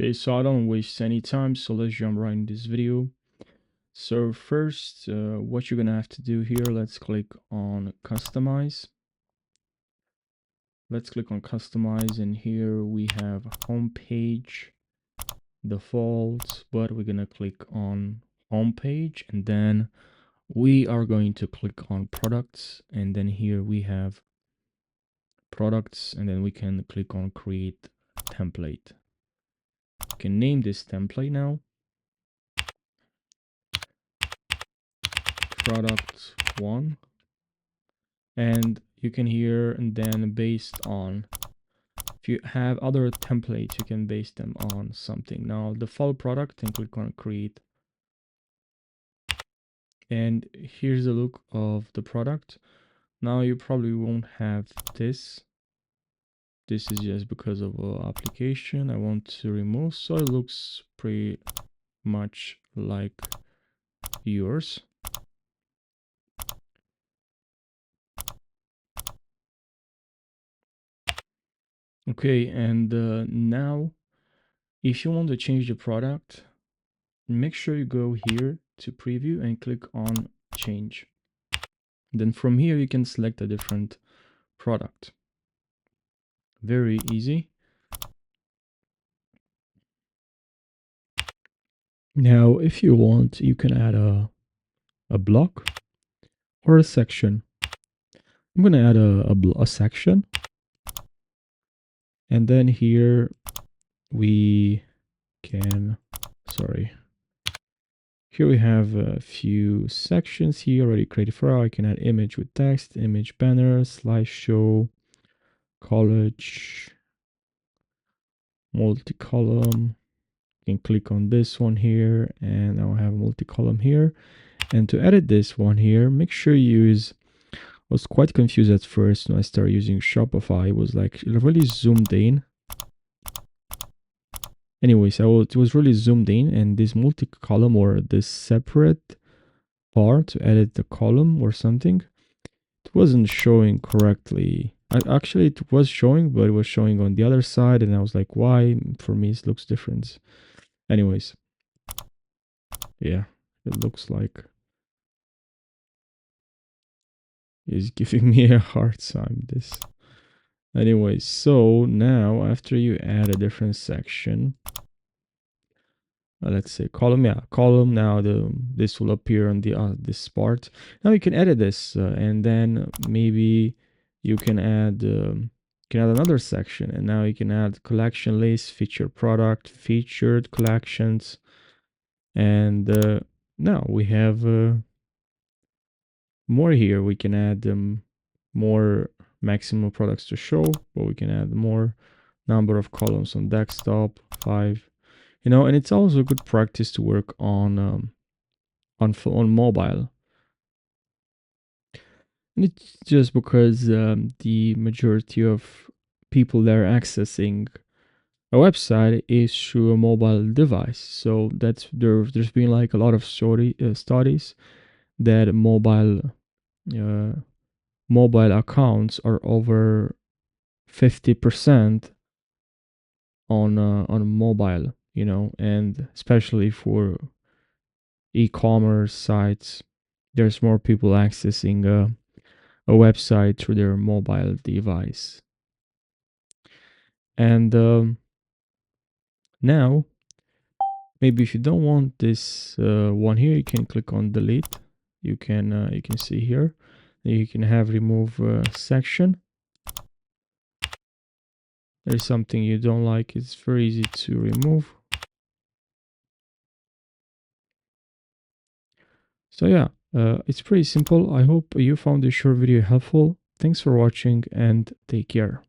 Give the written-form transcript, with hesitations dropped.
Okay, so I don't waste any time, so let's jump right in this video. So first, what you're gonna have to do here, let's click on customize. Let's click on customize, and here we have home page, default, but we're gonna click on home page, and then we are going to click on products, and then here we have products, and then we can click on create template. You can name this template now. Product 1. And you can here, and then based on, if you have other templates, you can base them on something. Now default product, and click on create. And here's the look of the product. Now you probably won't have this. This is just because of application I want to remove, so it looks pretty much like yours. Okay, and now if you want to change the product, make sure you go here to preview and click on change. Then from here you can select a different product. Very easy. Now if you want, you can add a block or a section. I'm gonna add a section, and then here we can, here we have a few sections here already created for our. I can add image with text, image banner, slideshow, college, multi-column. You can click on this one here, and now I have multi-column here. And to edit this one here, make sure you use, I was quite confused at first when I started using Shopify. It was like really zoomed in. Anyways, it was really zoomed in, and this multi-column or this separate part to edit the column or something, it wasn't showing correctly. Actually, it was showing, but it was showing on the other side, and I was like, why? For me, it looks different. Anyways, yeah, it looks like it's giving me a hard time, this. Anyways, so now after you add a different section, let's say column, yeah, column. Now this will appear on the this part. Now you can edit this, and then maybe you can add another section, and now you can add collection list, featured product, featured collections, and now we have more here. We can add more maximum products to show, but we can add more number of columns on desktop, 5. You know, and it's also a good practice to work on mobile. And it's just because the majority of people that are accessing a website is through a mobile device. So that's there's been like a lot of studies that uh, mobile accounts are over 50% on mobile, you know, and especially for e-commerce sites, there's more people accessing a website through their mobile device. And now maybe if you don't want this one here, you can click on delete. You can see here you can have remove section. There's something you don't like, it's very easy to remove. So yeah, it's pretty simple. I hope you found this short video helpful. Thanks for watching, and take care.